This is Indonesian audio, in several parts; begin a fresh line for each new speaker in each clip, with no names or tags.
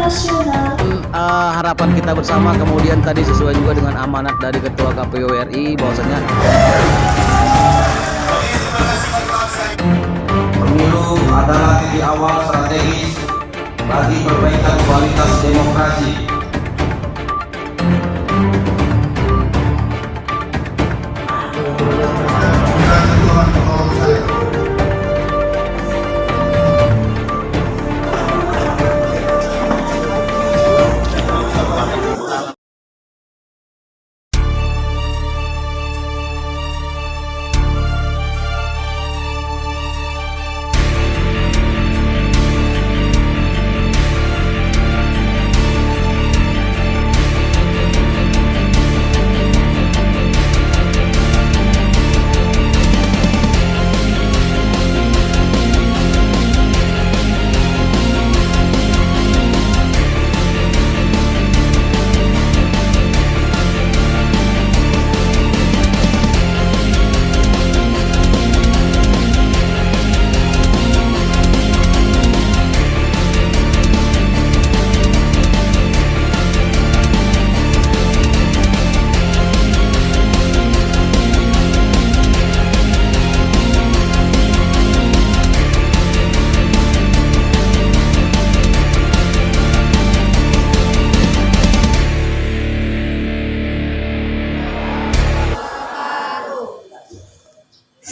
nasional.
Harapan kita bersama, kemudian tadi sesuai juga dengan amanat dari Ketua KPU RI bahwasanya
pemilu adalah titik awal strategis bagi perbaikan kualitas demokrasi.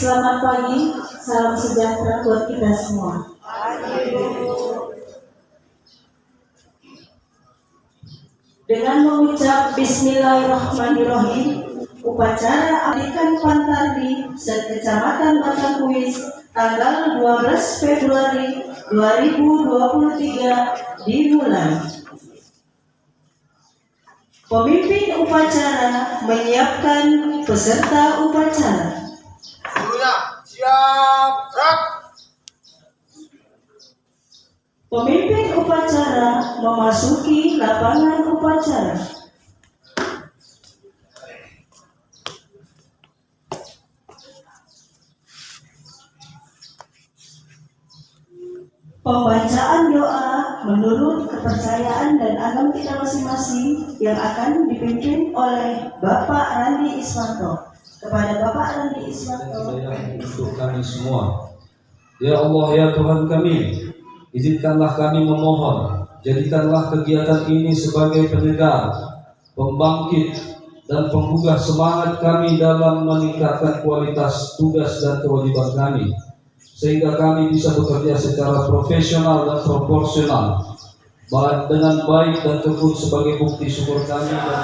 Selamat pagi, salam sejahtera buat kita semua. Dengan mengucap Bismillahirrahmanirrahim, upacara Alikan Pantardi se-Kecamatan Batakuis tanggal 12 Februari 2023 dimulai. Pemimpin upacara menyiapkan peserta upacara.
Siap, gerak.
Pemimpin upacara memasuki lapangan upacara. Pembacaan doa menurut kepercayaan dan agama kita masing-masing yang akan dipimpin oleh Bapak Randi Iswanto. Kepada Bapak Randi Iswanto.
Untuk kami semua. Ya Allah, ya Tuhan kami, izinkanlah kami memohon, jadikanlah kegiatan ini sebagai penyegar, pembangkit, dan penggugah semangat kami dalam meningkatkan kualitas tugas dan kewajiban kami, sehingga kami bisa bekerja secara profesional dan proporsional, dengan baik dan tekun sebagai bukti syukur kami dan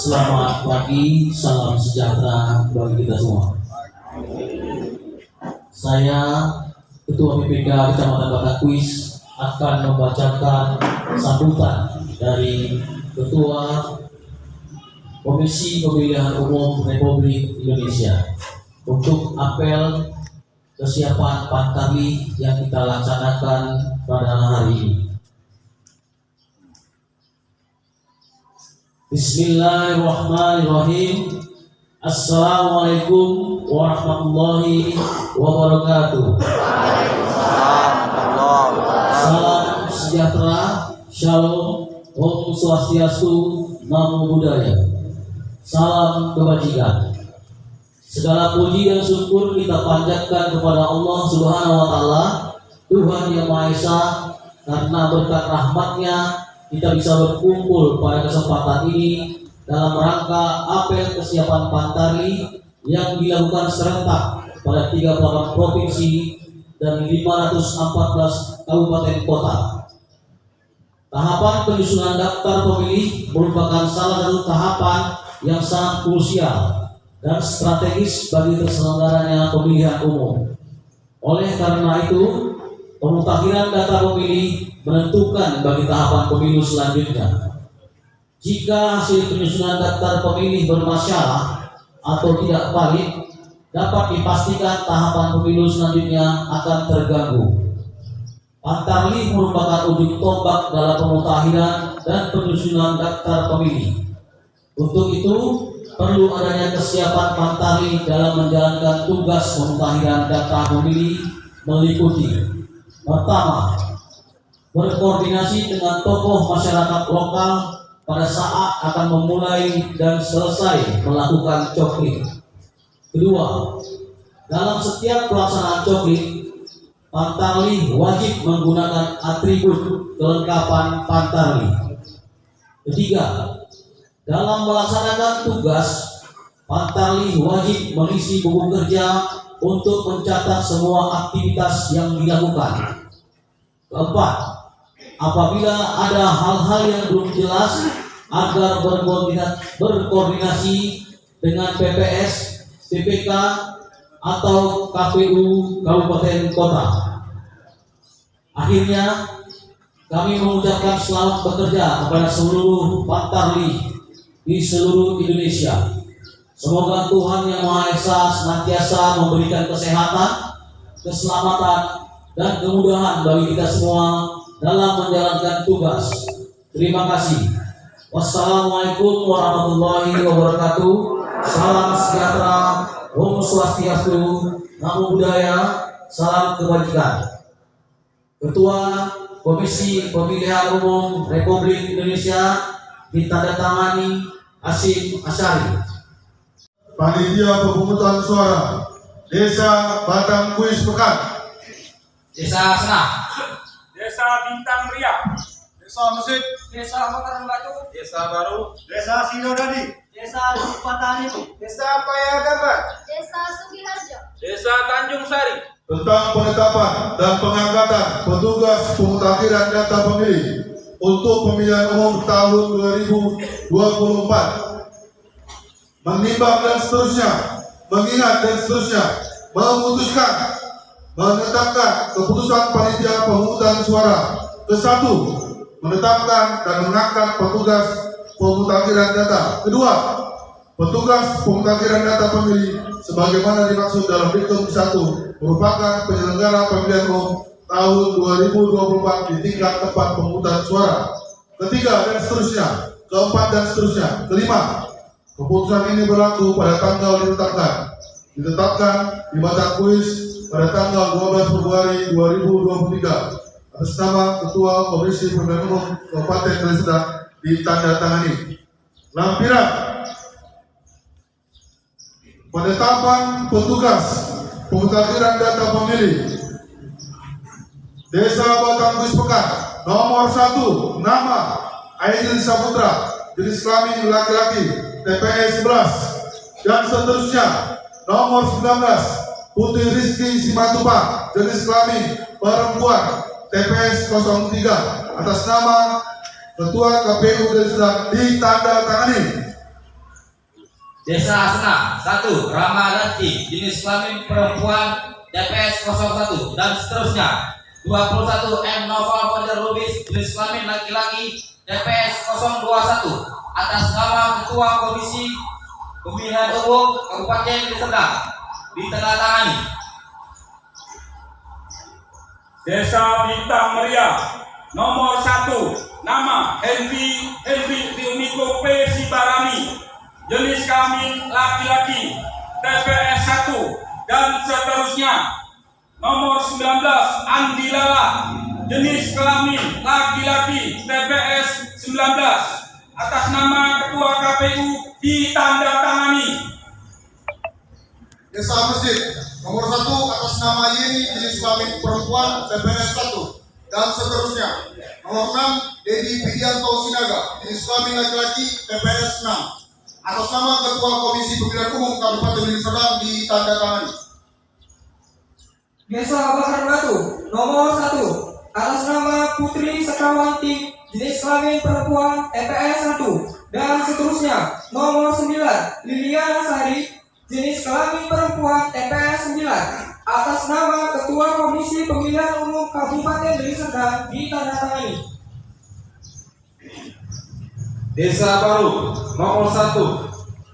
Selamat pagi, salam sejahtera bagi kita semua. Saya, Ketua PPK Kecamatan Batakuis, akan membacakan sambutan dari Ketua Komisi Pemilihan Umum Republik Indonesia untuk apel kesiapan Pantarlih yang kita laksanakan pada hari ini. Bismillahirrahmanirrahim. Assalamualaikum warahmatullahi wabarakatuh. Salam sejahtera, shalom, om swastiastu, namo buddhaya. Salam kebajikan. Segala puji dan syukur kita panjatkan kepada Allah Subhanahu wa taala, Tuhan yang Maha Esa, karena berkat rahmat-Nya kita bisa berkumpul pada kesempatan ini dalam rangka apel kesiapan Pantarlih yang dilakukan serentak pada 38 provinsi dan 514 kabupaten kota. Tahapan penyusunan daftar pemilih merupakan salah satu tahapan yang sangat krusial dan strategis bagi terselenggaranya pemilihan umum. Oleh karena itu, pemutahiran data pemilih menentukan bagi tahapan pemilu selanjutnya. Jika hasil penyusunan daftar pemilih bermasalah atau tidak valid, dapat dipastikan tahapan pemilu selanjutnya akan terganggu. Pantarlih merupakan ujung tombak dalam pemutahiran dan penyusunan daftar pemilih. Untuk itu, perlu adanya kesiapan Pantarlih dalam menjalankan tugas pemutahiran data pemilih meliputi: pertama, berkoordinasi dengan tokoh masyarakat lokal pada saat akan memulai dan selesai melakukan coklit. Kedua, dalam setiap pelaksanaan coklit, Pantarlih wajib menggunakan atribut kelengkapan Pantarlih. Ketiga, dalam melaksanakan tugas, Pantarlih wajib mengisi buku kerja untuk mencatat semua aktivitas yang dilakukan. Keempat, apabila ada hal-hal yang belum jelas, agar berkoordinasi dengan PPS, PPK, atau KPU Kabupaten Kota. Akhirnya, kami mengucapkan selamat bekerja kepada seluruh Pantarlih di seluruh Indonesia. Semoga Tuhan Yang Maha Esa senantiasa memberikan kesehatan, keselamatan, dan kemudahan bagi kita semua dalam menjalankan tugas. Terima kasih. Wassalamualaikum warahmatullahi wabarakatuh. Salam sejahtera, om swastiastu, namo buddhaya, salam kebajikan. Ketua Komisi Pemilihan Umum Republik Indonesia ditandatangani Hasyim Asyari.
Panitia pemungutan suara Desa Batang Kuis Pekan,
Desa Senah,
Desa Bintang Ria,
Desa Mesir,
Desa Mataram Batu,
Desa Baru, Desa Sidodadi,
Desa Lupatani,
Desa Payagaban,
Desa Sugiharjo,
Desa Tanjung Sari,
tentang penetapan dan pengangkatan petugas pemutakhiran data pemilih untuk pemilihan umum tahun 2024. Menimbang dan seterusnya, mengingat dan seterusnya, memutuskan, menetapkan keputusan panitia pemungutan suara. Ke-1, menetapkan dan mengangkat petugas pemutakhiran data. Kedua, petugas pemutakhiran data pemilih sebagaimana dimaksud dalam diktum 1 merupakan penyelenggara pemilihan umum tahun 2024 di tingkat tempat pemungutan suara. Ketiga, dan seterusnya. Keempat, dan seterusnya. Kelima, keputusan ini berlaku pada tanggal ditetapkan di Batang Kuis pada tanggal 12 Februari 2023 atas nama Ketua Komisi Pemilihan Umum Kabupaten Deli Serdang ditandatangani. Lampiran penetapan petugas pemutakhiran data pemilih Desa Batang Kuis Pekan. Nomor 1, nama Aidil Saputra, jenis kelamin laki-laki, TPS 11, dan seterusnya. Nomor 19, Putri Rizky Simatupang, jenis kelamin perempuan, TPS 03, atas nama Ketua KPU Deli Serdang ditandatangani.
Desa Senah 1, Rama Ranti, jenis kelamin perempuan, TPS 01, dan seterusnya. 21, M. Noval Fajar Lubis, jenis kelamin laki-laki, TPS 021, atas nama Ketua Komisi Pemilihan Umum Kabupaten Deli Serdang ditandatangani.
Desa Bintang Meria nomor 1, nama Henry Riuniko P. Sibarani, jenis kelamin laki-laki, TPS 1 dan seterusnya. Nomor 19, Andi Lala, jenis kelamin laki-laki, TPS 19, atas nama Ketua KPU ditandatangani.
Desa Masjid nomor 1 atas nama Yeni, jenis kelamin perempuan, TPS 1 dan seterusnya. Nomor 6, Dedi Pidianto Sinaga, jenis kelamin laki-laki, TPS 6, atas nama Ketua Komisi Pemilihan Umum Kabupaten Deli Serdang ditandatangani.
Desa Bakar Batu nomor 1 atas nama Putri Sekawanti, jenis kelamin perempuan, TPS 1 dan seterusnya. Nomor 9, Liliana Sari, jenis kelamin perempuan, TPS 9, atas nama Ketua Komisi Pemilihan Umum Kabupaten Deli Serdang ditandatangani.
Desa Baru nomor 1,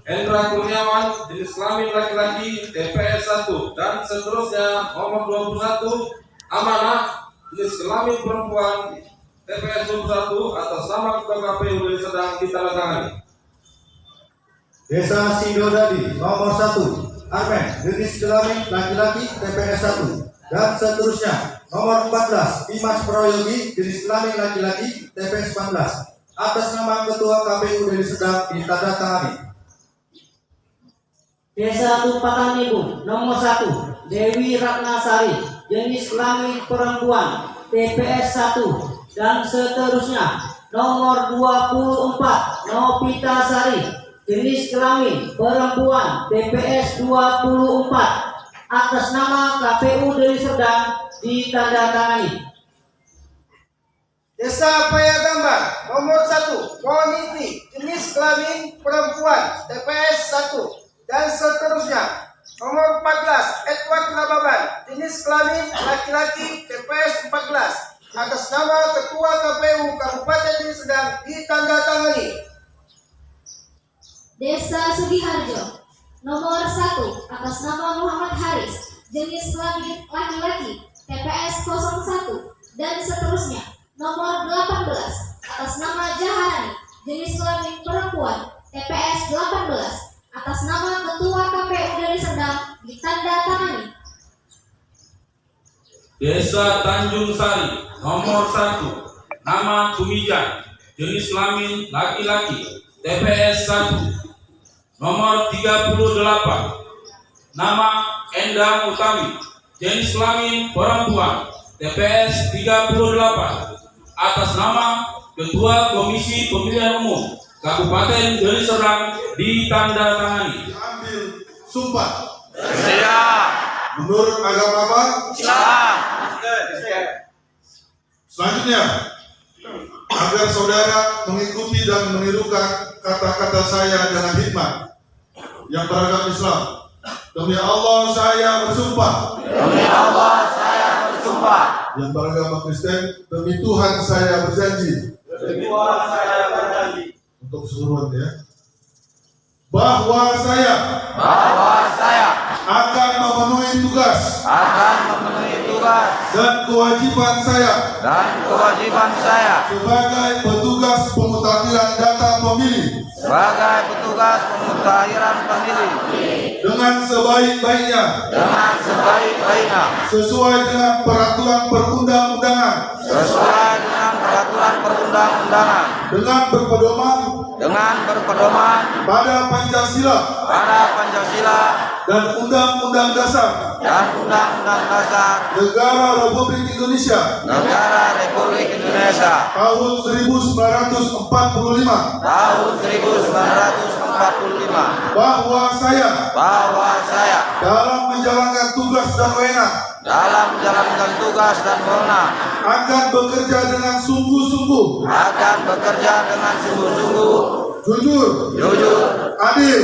Hendra Kurniawan, jenis kelamin laki-laki, TPS 1 dan seterusnya. Nomor 21, Amanah, jenis kelamin perempuan, TPS 21, atas nama Ketua KPU Deli Serdang ditandatangani.
Desa Sindodadi nomor 1, Armen, jenis kelamin laki-laki, TPS 1 dan seterusnya. Nomor 14, Dimas Prayogi, jenis kelamin laki-laki, TPS 14, atas nama Ketua KPU Deli Serdang ditandatangani.
Desa Tumpatan Ibu nomor 1, Dewi Ratnasari, jenis kelamin perempuan, TPS 1 dan seterusnya. Nomor 24, Novita Sari, jenis kelamin perempuan, TPS 24, atas nama KPU Deli Serdang ditandatangani.
Desa Payagambar nomor 1, Moniti, jenis kelamin perempuan, TPS 1 dan seterusnya. Nomor 14, Edward Lababan, jenis kelamin laki-laki, TPS 14, atas nama Ketua KPU Kabupaten Deli Serdang ditandatangani.
Desa Sugiharjo nomor 1 atas nama Muhammad Haris, jenis kelamin laki-laki, TPS 01 dan seterusnya. Nomor 18 atas nama Jahanani, jenis kelamin perempuan, TPS 18, atas nama Ketua KPU Deli Serdang ditandatangani.
Desa Tanjung Sari nomor 1, nama Tumijan, jenis kelamin laki-laki, TPS 1. Nomor 38, nama Endang Utami, jenis kelamin perempuan, TPS 38, atas nama Ketua Komisi Pemilihan Umum Kabupaten Deli Serdang ditandatangani.
Ambil sumpah.
Siap.
Menurut agama apa?
Islam.
Selanjutnya, agar saudara mengikuti dan menirukan kata-kata saya dengan hikmat yang beragam Islam. Demi Allah saya bersumpah.
Demi Allah saya bersumpah.
Yang beragama Kristen, demi Tuhan saya berjanji.
Demi Tuhan saya berjanji.
Untuk keseluruhan ya. Bahwa saya akan memenuhi tugas dan kewajiban saya sebagai petugas pemutakhiran data pemilih dengan sebaik-baiknya sesuai dengan peraturan perundang-undangan dengan berpedoman pada Pancasila dan Undang-Undang Dasar Negara Republik Indonesia tahun 1945 bahwa saya dalam menjalankan tugas dan wewenang akan bekerja dengan sungguh-sungguh jujur, adil,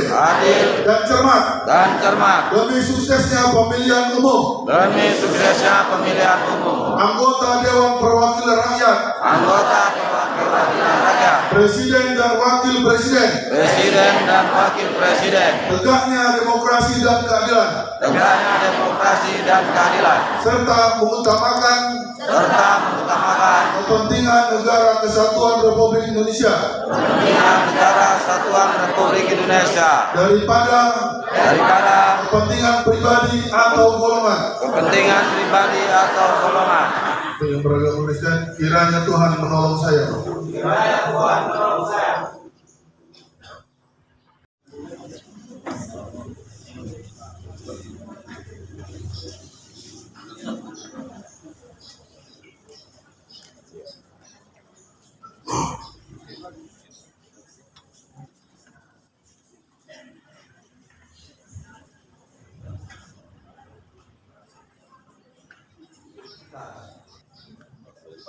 dan cermat demi suksesnya pemilihan umum anggota Dewan Perwakilan Rakyat Presiden dan Wakil Presiden,
Presiden dan Wakil Presiden,
tegaknya demokrasi dan keadilan,
tegaknya demokrasi dan keadilan,
serta mengutamakan kepentingan negara kesatuan Republik Indonesia
kepentingan negara kesatuan Republik Indonesia
daripada kepentingan pribadi atau golongan.
kepentingan pribadi atau golongan.
Yang beragama Kristen, kiranya Tuhan menolong saya.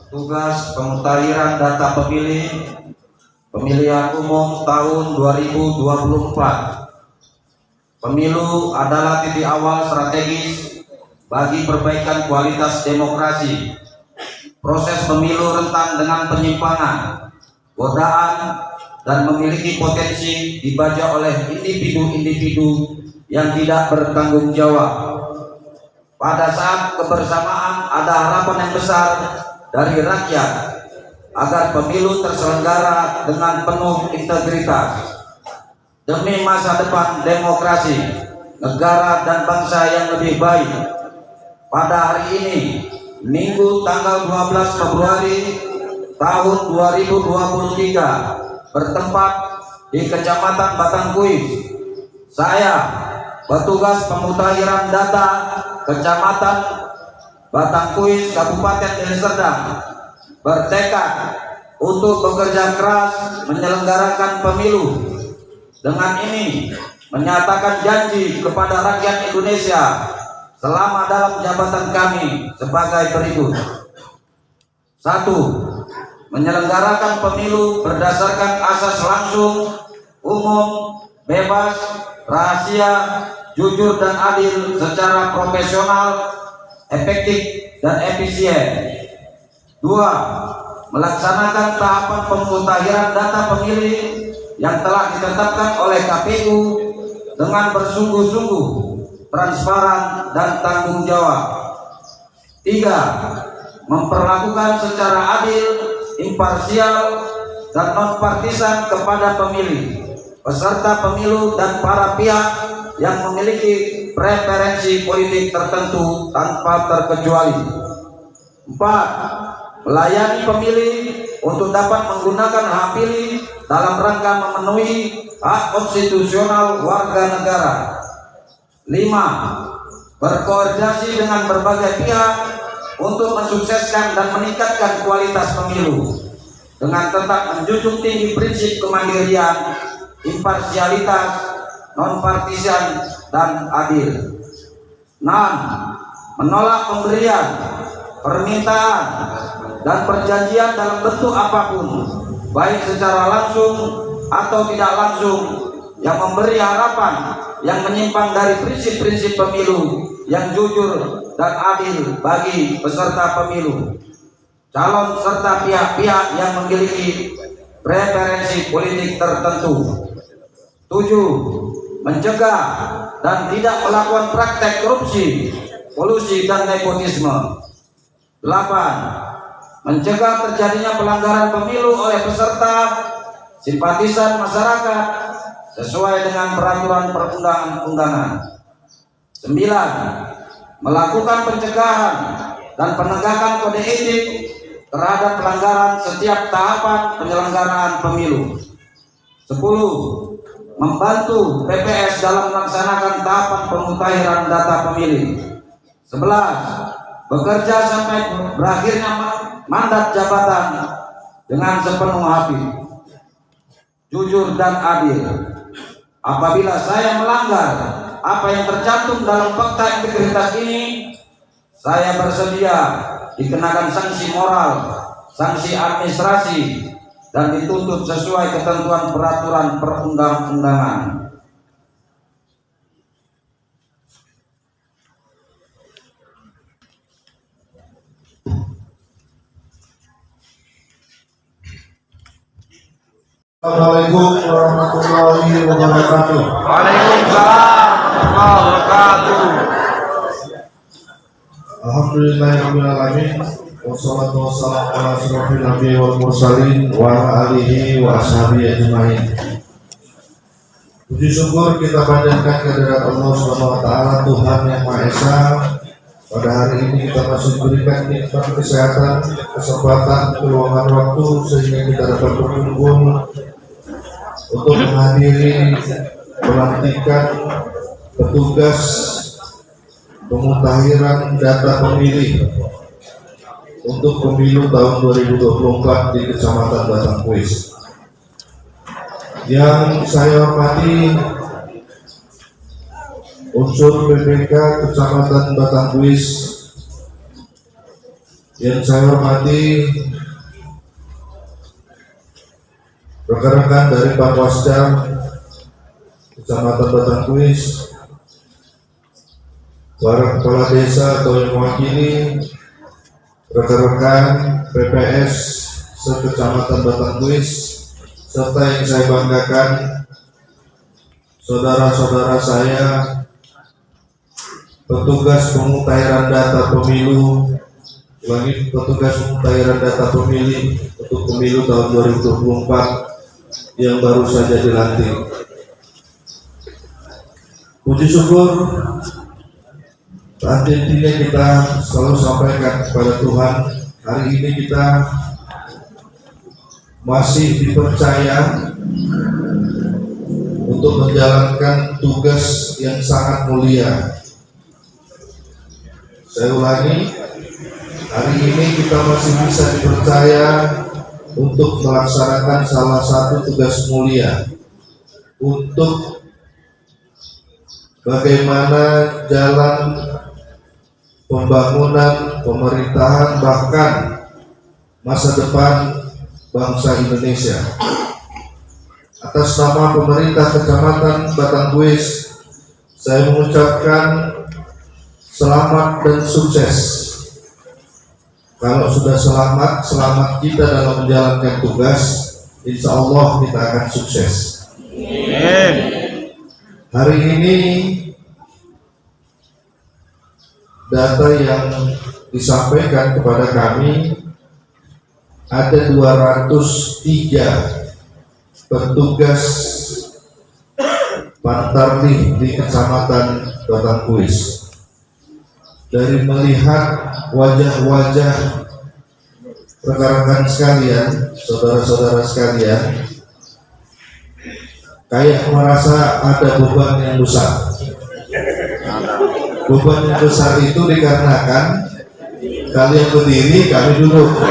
Tugas pemutahiran data pemilih pemilihan umum tahun 2024. Pemilu adalah titik awal strategis bagi perbaikan kualitas demokrasi. Proses pemilu rentan dengan penyimpangan, godaan, dan memiliki potensi dibajak oleh individu-individu yang tidak bertanggung jawab. Pada saat kebersamaan ada harapan yang besar dari rakyat agar pemilu terselenggara dengan penuh integritas demi masa depan demokrasi, negara dan bangsa yang lebih baik. Pada hari ini, Minggu tanggal 12 Februari tahun 2023, bertempat di Kecamatan Batangkuis, saya, petugas pemutahiran data Kecamatan Batangkuis, Kabupaten Deli Serdang, bertekad untuk bekerja keras menyelenggarakan pemilu. Dengan ini menyatakan janji kepada rakyat Indonesia selama dalam jabatan kami sebagai berikut. 1. Menyelenggarakan pemilu berdasarkan asas langsung, umum, bebas, rahasia, jujur dan adil secara profesional, efektif dan efisien. 2. Melaksanakan tahapan pemutahiran data pemilih yang telah ditetapkan oleh KPU dengan bersungguh-sungguh, transparan dan tanggung jawab. 3. Memperlakukan secara adil, imparsial dan non partisan kepada pemilih, peserta pemilu dan para pihak yang memiliki preferensi politik tertentu tanpa terkecuali. 4. Melayani pemilih untuk dapat menggunakan hak pilih dalam rangka memenuhi hak konstitusional warga negara. 5. Berkoordinasi dengan berbagai pihak untuk mensukseskan dan meningkatkan kualitas pemilu dengan tetap menjunjung tinggi prinsip kemandirian, imparsialitas, non-partisan dan adil. 6. Menolak pemberian, permintaan, dan perjanjian dalam bentuk apapun, baik secara langsung atau tidak langsung, yang memberi harapan yang menyimpang dari prinsip-prinsip pemilu yang jujur dan adil bagi peserta pemilu, calon serta pihak-pihak yang memiliki preferensi politik tertentu. 7. Mencegah dan tidak melakukan praktek korupsi, kolusi dan nepotisme. 8. Mencegah terjadinya pelanggaran pemilu oleh peserta, simpatisan masyarakat sesuai dengan peraturan perundang-undangan. 9. Melakukan pencegahan dan penegakan kode etik terhadap pelanggaran setiap tahapan penyelenggaraan pemilu. 10. Membantu PPS dalam melaksanakan tahapan pemutahiran data pemilih. 11. Bekerja sampai berakhirnya mandat jabatan dengan sepenuh hati, jujur dan adil. Apabila saya melanggar apa yang tercantum dalam fakta integritas ini, saya bersedia dikenakan sanksi moral, sanksi administrasi, dan dituntut sesuai ketentuan peraturan perundang-undangan.
Assalamualaikum warahmatullahi wabarakatuh.
Waalaikumsalam warahmatullahi wabarakatuh.
Alhamdulillahirrahmanirrahim. Wassalatu wassalamu ala asyrofil anbiya'i wal mursalin wa ala alihi wa ashabihi ajma'in. Puji syukur kita panjatkan kehadirat Allah Subhanahu wa taala, Tuhan yang Maha Esa. Pada hari ini kita masih diberikan nikmat kesehatan, kesempatan, keluangan waktu sehingga kita dapat berkumpul untuk menghadiri pelantikan petugas pemutahiran data pemilih untuk pemilu tahun 2024 di Kecamatan Batangkuis. Yang saya hormati unsur PPK Kecamatan Batangkuis, yang saya hormati rekan-rekan dari Panwasda Kecamatan Batangkuis, para kepala desa atau yang mewakili, rekan-rekan PPS se-Kecamatan Batangkuis, serta yang saya banggakan, saudara-saudara saya, petugas pemutahiran data pemilu, lagi petugas pemutahiran data pemilih untuk pemilu tahun 2024 yang baru saja dilantik. Puji syukur saat intinya kita selalu sampaikan kepada Tuhan, hari ini kita masih dipercaya untuk menjalankan tugas yang sangat mulia. Saya ulangi, hari ini kita masih bisa dipercaya untuk melaksanakan salah satu tugas mulia, untuk bagaimana jalan pembangunan, pemerintahan, bahkan masa depan bangsa Indonesia. Atas nama pemerintah Kecamatan Batangkuis, saya mengucapkan selamat dan sukses. Kalau sudah selamat, selamat kita dalam menjalankan tugas, insya Allah kita akan sukses. Amin. Hari ini data yang disampaikan kepada kami, ada 203 petugas Pantarlih di Kecamatan Batangkuis. Dari melihat wajah-wajah rekan-rekan sekalian, saudara-saudara sekalian, kayak merasa ada beban yang besar. Beban yang besar itu dikarenakan kalian berdiri, kami duduk.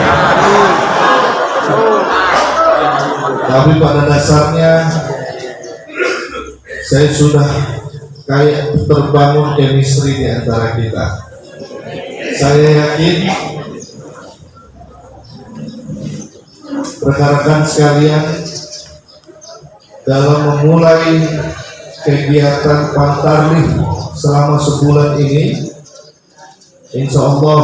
Tapi pada dasarnya saya sudah kayak terbangun chemistry di antara kita. Saya yakin rekan-rekan sekalian, dalam memulai kegiatan Pantarlih selama sebulan ini, insya Allah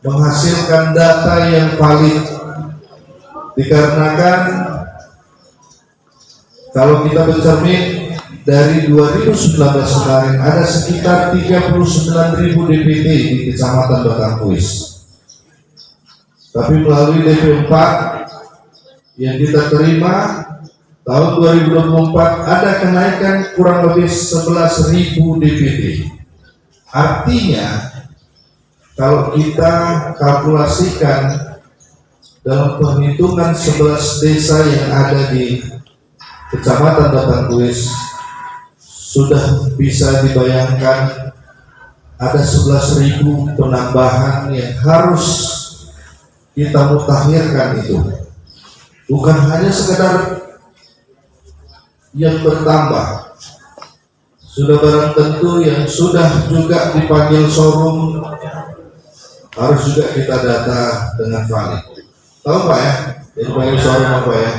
menghasilkan data yang valid. Dikarenakan kalau kita bercermin dari 2019 kemarin ada sekitar 39.000 DPT di Kecamatan Batangkuis. Tapi melalui DP 4 yang kita terima tahun 2024 ada kenaikan kurang lebih 11.000 DPT. Artinya kalau kita kalkulasikan dalam perhitungan 11 desa yang ada di Kecamatan Batangkuis, sudah bisa dibayangkan ada 11.000 penambahan yang harus kita mutakhirkan itu. Bukan hanya sekedar yang bertambah, sudah barang tentu yang sudah juga dipanggil showroom harus juga kita data dengan valid. Tahu Pak ya, yang dipanggil showroom apa ya?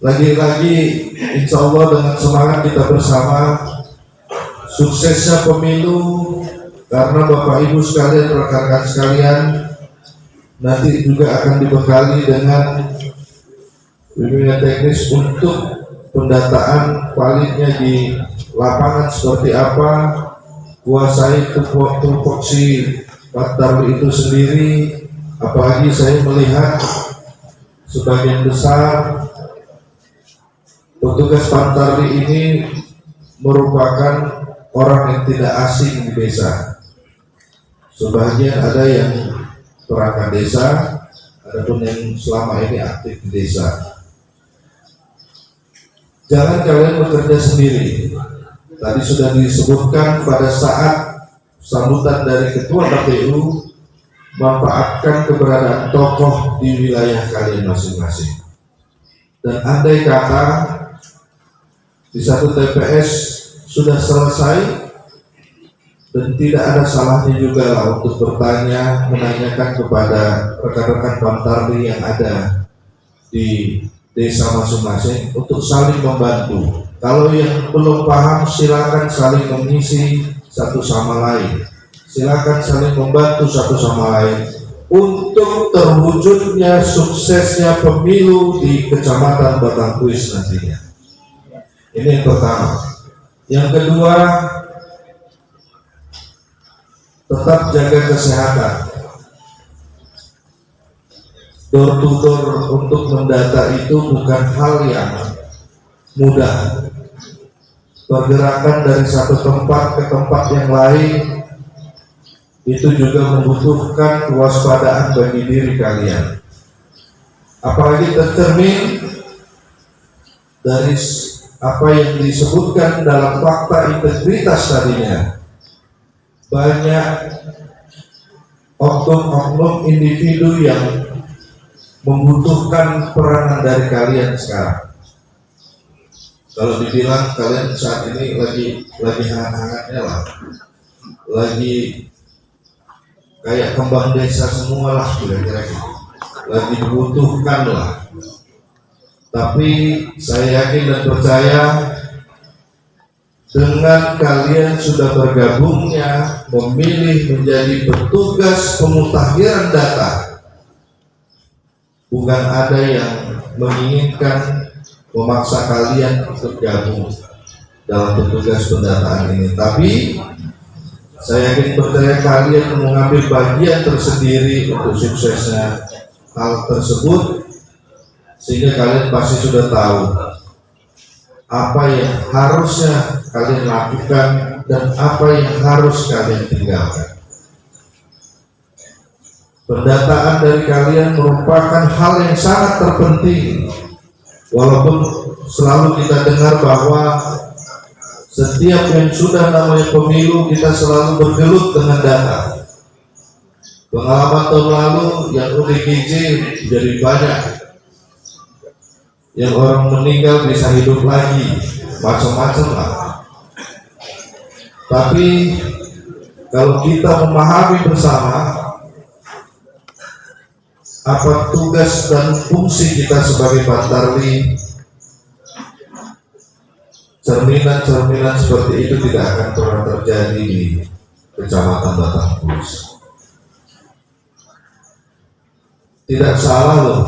Lagi-lagi insya Allah dengan semangat kita bersama, suksesnya pemilu, karena Bapak Ibu sekalian, rekan-rekan sekalian, nanti juga akan dibekali dengan bimbingan teknis untuk pendataan validnya di lapangan seperti apa, kuasai tupoksi Pantarli itu sendiri. Apalagi saya melihat sebagian besar petugas Pantarli ini merupakan orang yang tidak asing di desa. Sebagian ada yang perangkat desa, adapun yang selama ini aktif di desa. Jangan kalian bekerja sendiri. Tadi sudah disebutkan pada saat sambutan dari Ketua KPU, manfaatkan keberadaan tokoh di wilayah kalian masing-masing. Dan andai kata di satu TPS sudah selesai dan tidak ada salahnya juga lah untuk bertanya, menanyakan kepada rekan-rekan Pantarli yang ada di desa masing-masing untuk saling membantu. Kalau yang belum paham, silakan saling mengisi satu sama lain. Silakan saling membantu satu sama lain untuk terwujudnya suksesnya pemilu di Kecamatan Batangkuis nantinya. Ini yang pertama. Yang kedua, tetap jaga kesehatan. Door to door untuk mendata itu bukan hal yang mudah. Pergerakan dari satu tempat ke tempat yang lain itu juga membutuhkan kewaspadaan bagi diri kalian. Apalagi tercermin dari apa yang disebutkan dalam fakta integritas tadinya. Banyak oknum-oknum individu yang membutuhkan peranan dari kalian sekarang. Kalau dibilang kalian saat ini lagi hangat-hangatnya lah, lagi kayak kembang desa semua lah, kira-kira gitu. Lagi dibutuhkan lah. Tapi saya yakin dan percaya dengan kalian sudah bergabungnya memilih menjadi petugas pemutakhiran data, bukan ada yang menginginkan memaksa kalian untuk gabung dalam petugas pendataan ini. Tapi saya yakin percaya kalian mengambil bagian tersendiri untuk suksesnya hal tersebut, sehingga kalian pasti sudah tahu apa yang harusnya kalian lakukan dan apa yang harus kalian tinggalkan. Pendataan dari kalian merupakan hal yang sangat terpenting. Walaupun selalu kita dengar bahwa setiap yang sudah namanya pemilu kita selalu bergelut dengan data. Pengalaman tahun lalu yang ODGJ jadi banyak, yang orang meninggal bisa hidup lagi, macam-macam lah. Tapi kalau kita memahami bersama apa tugas dan fungsi kita sebagai Pantarli, cerminan-cerminan seperti itu tidak akan pernah terjadi di Kecamatan Batangkuis. Tidak salah loh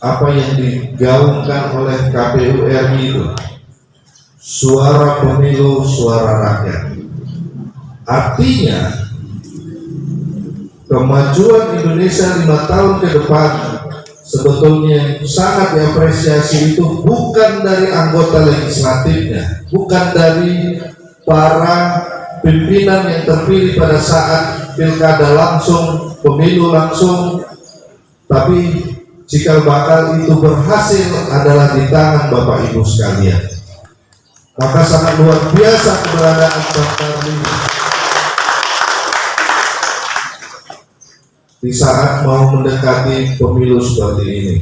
apa yang digaungkan oleh KPU RI itu, suara pemilu, suara rakyat. Artinya kemajuan Indonesia 5 tahun ke depan sebetulnya sangat diapresiasi itu bukan dari anggota legislatifnya, bukan dari para pimpinan yang terpilih pada saat pilkada langsung, pemilu langsung, tapi cikal bakal itu berhasil adalah di tangan Bapak Ibu sekalian. Maka sangat luar biasa keberadaan Pantarli di saat mau mendekati pemilu seperti ini.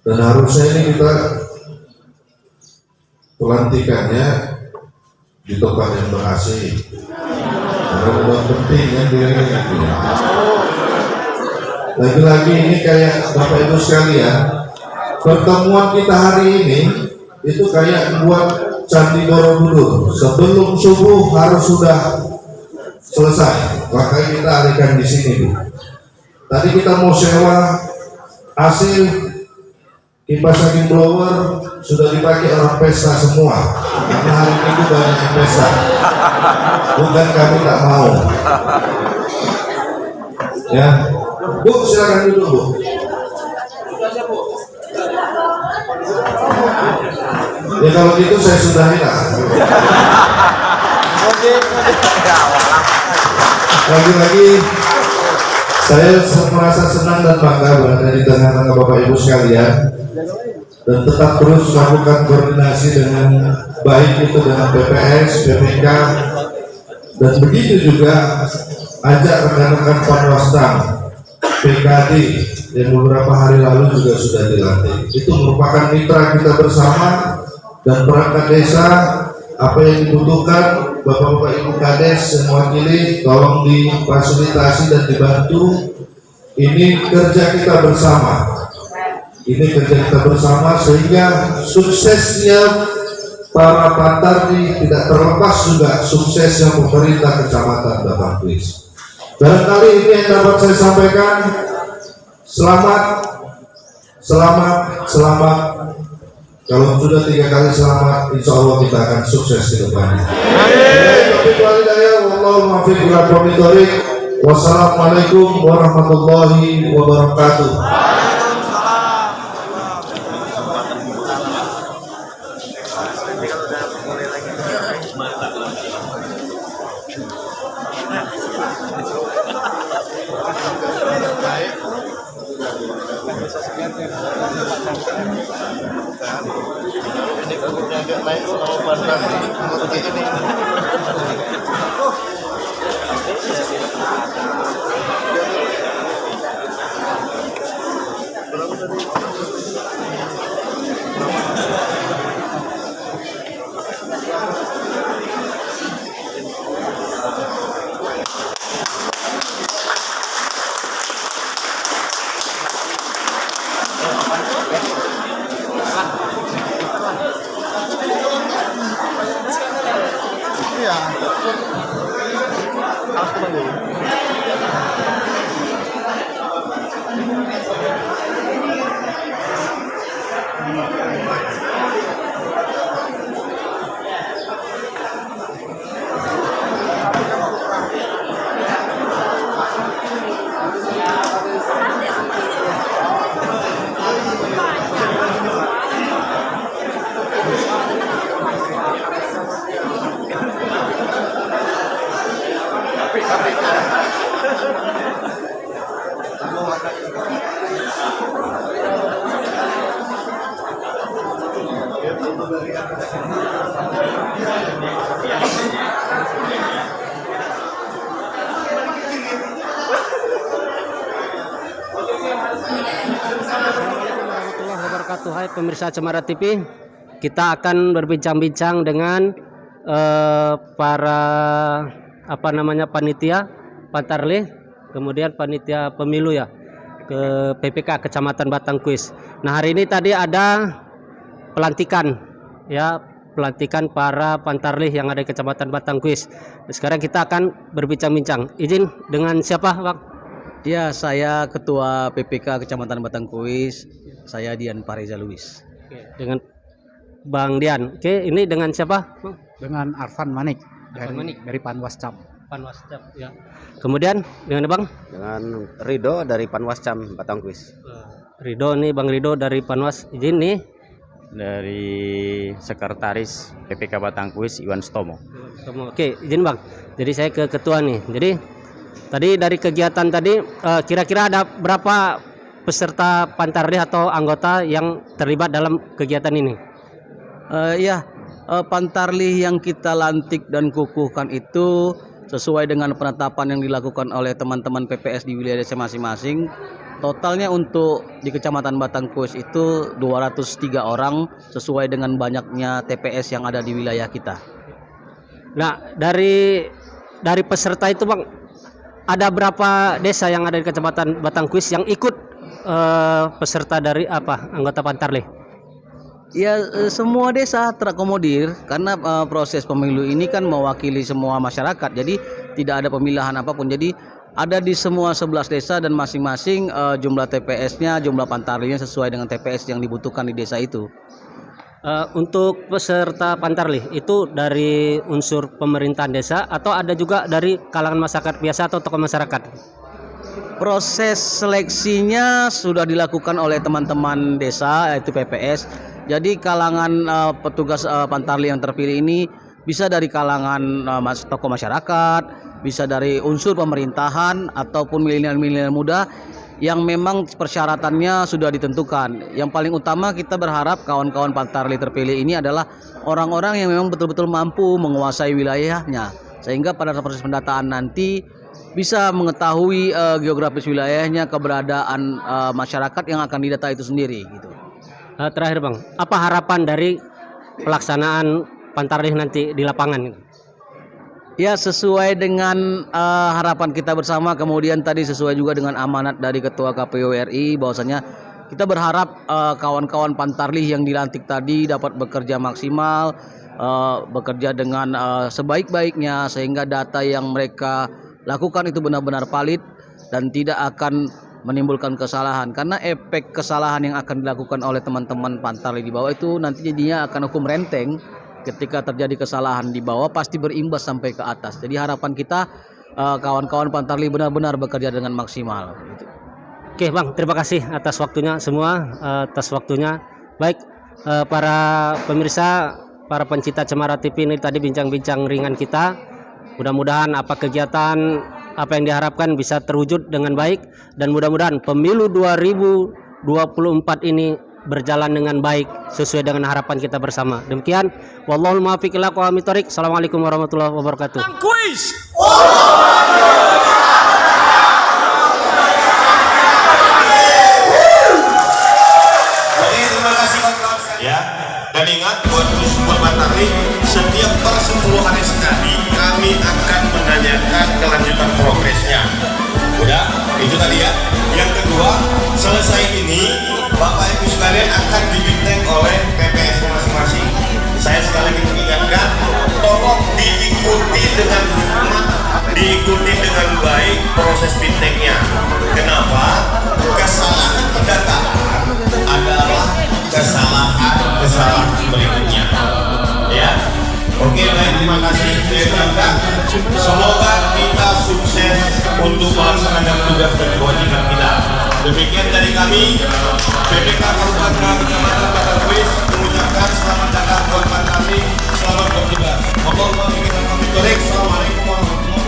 Dan harusnya ini kita pelantikannya di tempat yang ber-AC, karena buat penting yang dirinya. Lagi-lagi ini kayak Bapak Ibu sekalian, pertemuan kita hari ini itu kayak buat Candi Borobudur. Sebelum subuh harus sudah selesai, makanya kita alihkan di sini, Bu. Tadi kita mau sewa AC, kipas angin blower sudah dipakai orang pesta semua, karena hari Minggu banyak yang pesta. Bukan kami tak mau. Ya, Bu, silakan duduk, Bu. Ya kalau gitu saya sudahi lah. Lagi-lagi saya merasa senang dan bangga berada di tengah-tengah Bapak Ibu sekalian, dan tetap terus melakukan koordinasi dengan baik itu dengan PPS, PPK, dan begitu juga ajak rekan-rekan Panwascam, PKD yang beberapa hari lalu juga sudah dilantik. Itu merupakan mitra kita bersama, dan perangkat desa apa yang dibutuhkan Bapak-bapak Ibu Kades yang mewakili tolong difasilitasi dan dibantu. Ini kerja kita bersama. Ini kerja kita bersama sehingga suksesnya para Pantarlih tidak terlepas juga suksesnya pemerintah Kecamatan Batangkuis. Barangkali ini yang dapat saya sampaikan. Selamat. Kalau sudah 3 kali selamat, insya Allah kita akan sukses ke depannya. Wassalamualaikum warahmatullahi wabarakatuh.
Hai pemirsa Cemara TV, kita akan berbincang-bincang dengan para panitia Pantarlih, kemudian panitia pemilu ya ke PPK Kecamatan Batangkuis. Nah, hari ini tadi ada pelantikan para Pantarlih yang ada di Kecamatan Batangkuis. Sekarang kita akan berbincang-bincang. Izin dengan siapa, Bang?
Ya, saya Ketua PPK Kecamatan Batangkuis. Saya Dian Pareza Luis.
Dengan Bang Dian. Oke, ini dengan siapa?
Dengan Arfan Manik dari Panwascam.
Panwascam ya. Kemudian dengan Bang?
Dengan Rido dari Panwascam Batangkuis.
Rido nih, Bang Rido dari Panwas. Izin nih
dari Sekretaris PPK Batangkuis Iwan Stomo.
Oke, izin Bang. Jadi saya ke ketua nih. Jadi tadi dari kegiatan tadi kira-kira ada berapa peserta Pantarlih atau anggota yang terlibat dalam kegiatan ini?
Pantarlih yang kita lantik dan kukuhkan itu sesuai dengan penetapan yang dilakukan oleh teman-teman PPS di wilayah desa masing-masing. Totalnya untuk di Kecamatan Batangkuis itu 203 orang sesuai dengan banyaknya TPS yang ada di wilayah kita.
Nah, dari peserta itu Bang, ada berapa desa yang ada di Kecamatan Batangkuis yang ikut peserta dari anggota Pantarlih?
Ya, semua desa terakomodir karena proses pemilu ini kan mewakili semua masyarakat. Jadi tidak ada pemilahan apapun. Jadi ada di semua 11 desa dan masing-masing jumlah TPS-nya, jumlah pantarlinya sesuai dengan TPS yang dibutuhkan di desa itu.
Untuk peserta Pantarlih itu dari unsur pemerintahan desa atau ada juga dari kalangan masyarakat biasa atau tokoh masyarakat?
Proses seleksinya sudah dilakukan oleh teman-teman desa yaitu PPS. Jadi kalangan petugas Pantarlih yang terpilih ini bisa dari kalangan tokoh masyarakat, bisa dari unsur pemerintahan ataupun milenial-milenial muda yang memang persyaratannya sudah ditentukan. Yang paling utama kita berharap kawan-kawan Pantarlih terpilih ini adalah orang-orang yang memang betul-betul mampu menguasai wilayahnya, sehingga pada proses pendataan nanti bisa mengetahui geografis wilayahnya, keberadaan masyarakat yang akan didata itu sendiri gitu.
Terakhir Bang, apa harapan dari pelaksanaan Pantarlih nanti di lapangan?
Ya, sesuai dengan harapan kita bersama, kemudian tadi sesuai juga dengan amanat dari Ketua KPU RI, bahwasanya kita berharap kawan-kawan Pantarlih yang dilantik tadi dapat bekerja maksimal, bekerja dengan sebaik-baiknya, sehingga data yang mereka lakukan itu benar-benar valid dan tidak akan menimbulkan kesalahan. Karena efek kesalahan yang akan dilakukan oleh teman-teman Pantarlih di bawah itu nanti jadinya akan hukum renteng. Ketika terjadi kesalahan di bawah pasti berimbas sampai ke atas. Jadi harapan kita kawan-kawan Pantarlih benar-benar bekerja dengan maksimal.
Oke Bang, terima kasih atas waktunya semua, atas waktunya. Baik para pemirsa, para pencinta Cemara TV, ini tadi bincang-bincang ringan kita. Mudah-mudahan apa kegiatan, apa yang diharapkan bisa terwujud dengan baik, dan mudah-mudahan pemilu 2024 ini berjalan dengan baik sesuai dengan harapan kita bersama. Demikian, wallahul muwaffiq ila aqwamit thoriq. Assalamualaikum warahmatullahi wabarakatuh.
Kuis.
Oke, terima kasih kawan-kawan ya. Dan ingat buat Pantarlih, setiap per 10 hari sekali kami akan menanyakan kelanjutan progresnya. Udah, itu tadi ya. Yang kedua, selesai ini Bapak Ibu sekalian akan dibintang oleh PPS masing-masing. Saya sekali lagi mengingatkan, tolong diikuti dengan hikmat, diikuti dengan baik proses bintangnya. Kenapa? Kesalahan pendataan adalah kesalahan berikutnya. Ya, oke, baik, terima kasih. Semoga kita sukses untuk melaksanakan tugas dan kewajiban kita. Demikian dari kami, PPK Kabupaten Kecamatan Batang Kuis mengucapkan selamat datang buat Pantarlih, selamat bertugas. Assalamualaikum warahmatullahi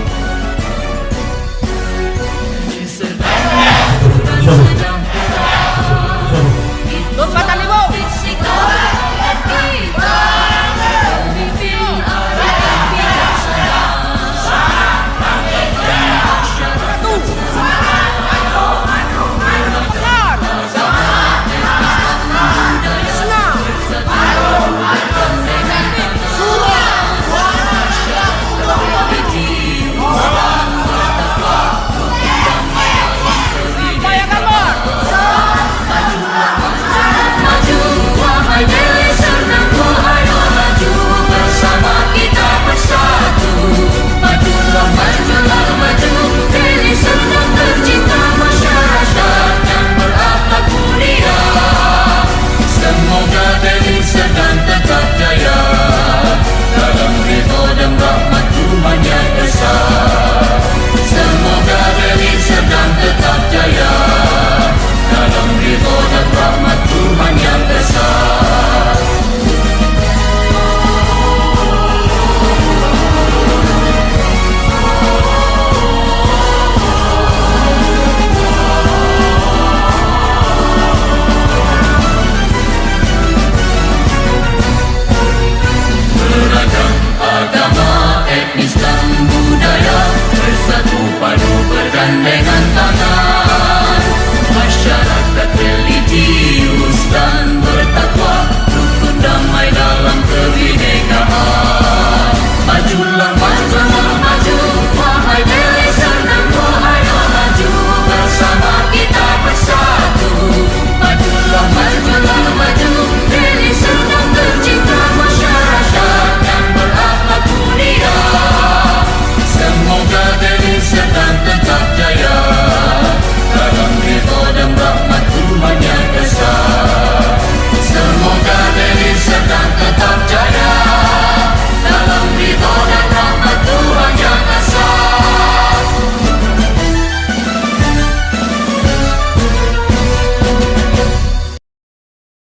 agama, etnis dan budaya bersatu padu bergandeng